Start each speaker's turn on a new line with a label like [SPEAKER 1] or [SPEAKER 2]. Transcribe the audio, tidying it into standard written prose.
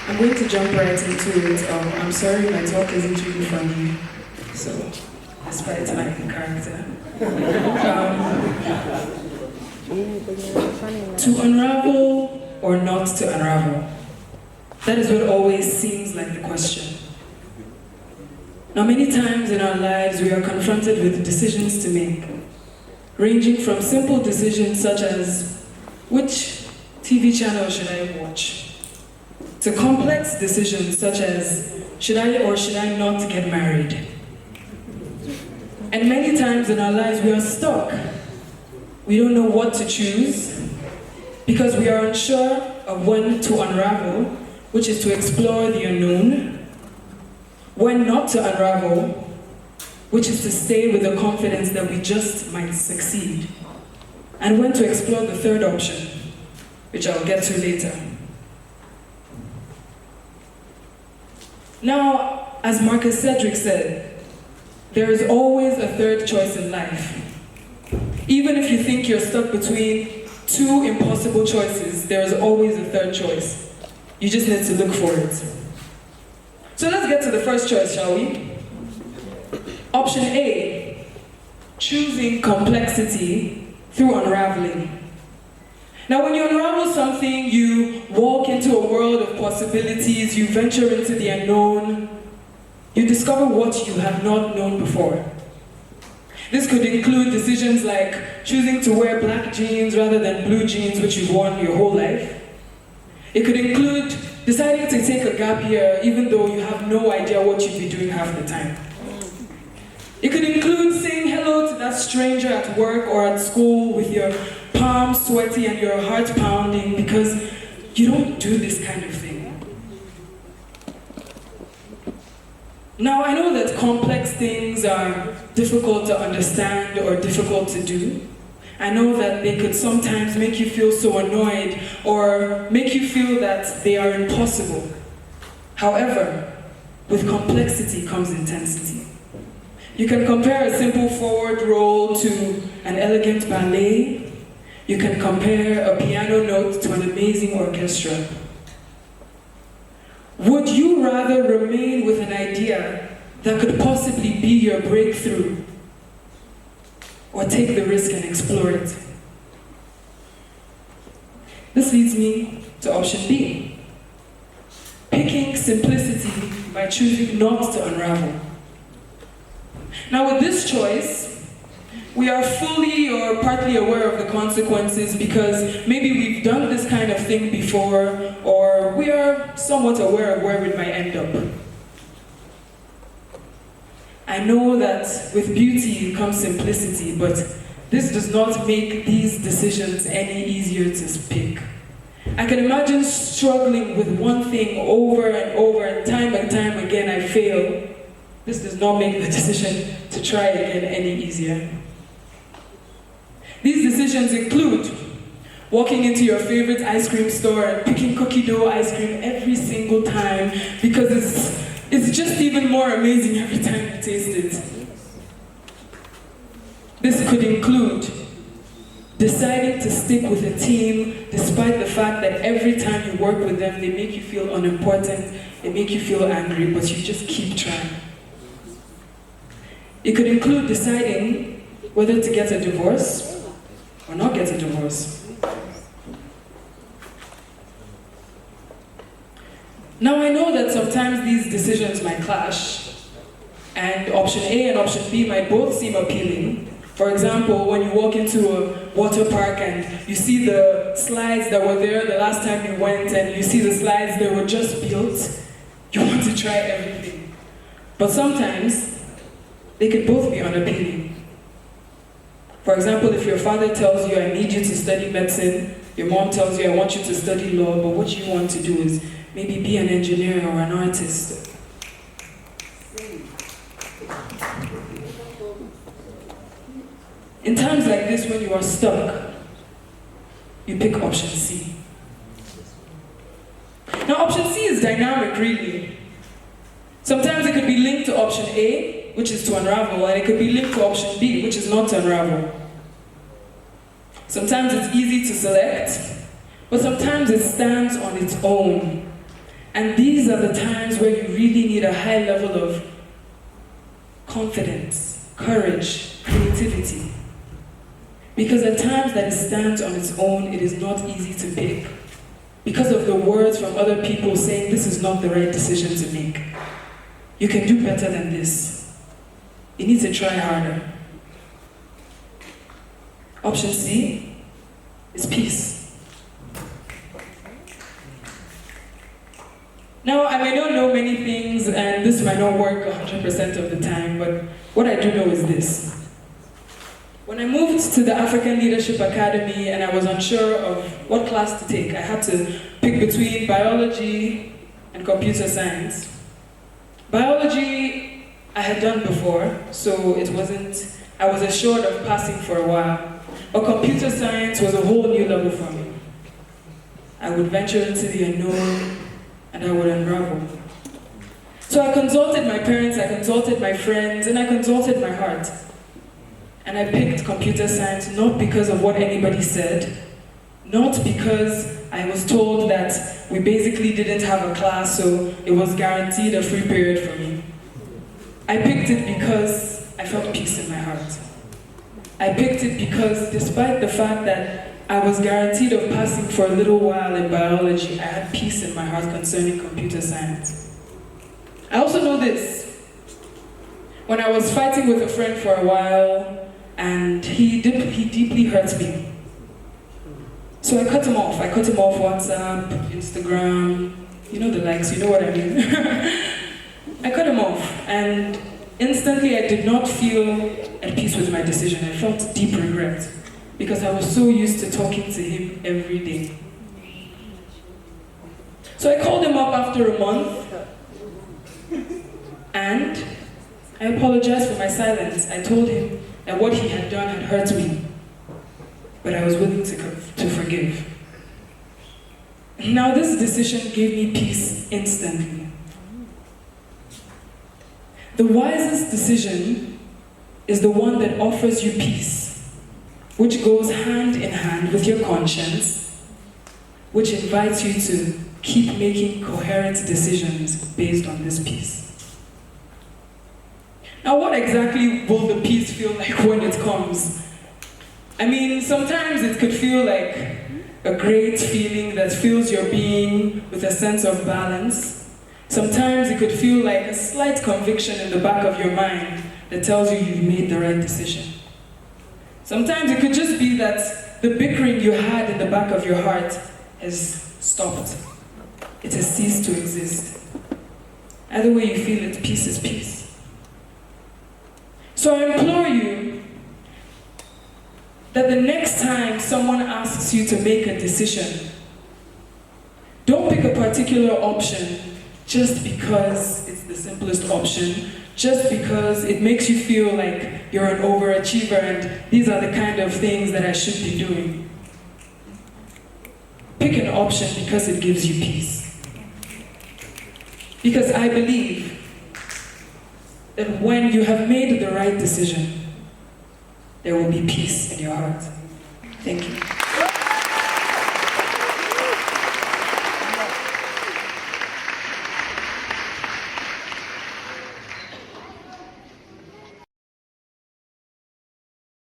[SPEAKER 1] I'm going to jump right into it. I'm sorry my talk isn't really funny, so despite my character. To unravel or not to unravel? That is what always seems like the question. Now, many times in our lives we are confronted with decisions to make, ranging from simple decisions such as, which TV channel should I watch? To complex decisions such as, should I or should I not get married? And many times in our lives we are stuck. We don't know what to choose because we are unsure of when to unravel, which is to explore the unknown, when not to unravel, which is to stay with the confidence that we just might succeed, and when to explore the third option, which I'll get to later. Now, as Marcus Cedric said, there is always a third choice in life. Even if you think you're stuck between two impossible choices, there is always a third choice. You just need to look for it. So let's get to the first choice, shall we? Option A, choosing complexity through unraveling. Now, when you unravel something, you walk into a world of possibilities, you venture into the unknown, you discover what you have not known before. This could include decisions like choosing to wear black jeans rather than blue jeans, which you've worn your whole life. It could include deciding to take a gap year even though you have no idea what you'd be doing half the time. It could include saying hello to that stranger at work or at school with your palms sweaty and your heart pounding because you don't do this kind of thing. Now, I know that complex things are difficult to understand or difficult to do. I know that they could sometimes make you feel so annoyed or make you feel that they are impossible. However, with complexity comes intensity. You can compare a simple forward roll to an elegant ballet. You can compare a piano note to an amazing orchestra. Would you rather remain with an idea that could possibly be your breakthrough, or take the risk and explore it? This leads me to option B, picking simplicity by choosing not to unravel. Now, with this choice, we are fully or partly aware of the consequences because maybe we've done this kind of thing before, or we are somewhat aware of where it might end up. I know that with beauty comes simplicity, but this does not make these decisions any easier to pick. I can imagine struggling with one thing over and time again I fail. This does not make the decision to try again any easier. These decisions include walking into your favorite ice cream store and picking cookie dough ice cream every single time because it's just even more amazing every time you taste it. This could include deciding to stick with a team despite the fact that every time you work with them, they make you feel unimportant, they make you feel angry, but you just keep trying. It could include deciding whether to get a divorce or not get a divorce. Now, I know that sometimes these decisions might clash, and option A and option B might both seem appealing. For example, when you walk into a water park and you see the slides that were there the last time you went and you see the slides that were just built, you want to try everything. But sometimes, they could both be unappealing. For example, if your father tells you, I need you to study medicine, your mom tells you, I want you to study law, but what you want to do is maybe be an engineer or an artist. In times like this, when you are stuck, you pick option C. Now, option C is dynamic, really. Sometimes it could be linked to option A, which is to unravel, and it could be linked to option B, which is not to unravel. Sometimes it's easy to select, but sometimes it stands on its own. And these are the times where you really need a high level of confidence, courage, creativity. Because at times that it stands on its own, it is not easy to pick. Because of the words from other people saying this is not the right decision to make. You can do better than this. You need to try harder. Option C is peace. Now, I may not know many things, and this might not work 100% of the time, but what I do know is this. When I moved to the African Leadership Academy and I was unsure of what class to take, I had to pick between biology and computer science. Biology I had done before, so I was assured of passing for a while. But computer science was a whole new level for me. I would venture into the unknown and I would unravel. So I consulted my parents, I consulted my friends, and I consulted my heart. And I picked computer science not because of what anybody said, not because I was told that we basically didn't have a class, so it was guaranteed a free period for me. I picked it because I felt peace in my heart. I picked it because despite the fact that I was guaranteed of passing for a little while in biology, I had peace in my heart concerning computer science. I also know this. When I was fighting with a friend for a while, and he deeply hurt me. So I cut him off. I cut him off WhatsApp, Instagram, you know the likes, you know what I mean. I cut him off, and instantly I did not feel at peace with my decision. I felt deep regret, because I was so used to talking to him every day. So I called him up after a month, and I apologized for my silence. I told him that what he had done had hurt me, but I was willing to forgive. Now this decision gave me peace instantly. The wisest decision is the one that offers you peace, which goes hand in hand with your conscience, which invites you to keep making coherent decisions based on this peace. Now, what exactly will the peace feel like when it comes? I mean, sometimes it could feel like a great feeling that fills your being with a sense of balance. Sometimes it could feel like a slight conviction in the back of your mind that tells you you've made the right decision. Sometimes it could just be that the bickering you had in the back of your heart has stopped. It has ceased to exist. Either way you feel it, peace is peace. So I implore you that the next time someone asks you to make a decision, don't pick a particular option just because it's the simplest option, just because it makes you feel like you're an overachiever and these are the kind of things that I should be doing. Pick an option because it gives you peace. Because I believe that when you have made the right decision, there will be peace in your heart. Thank you.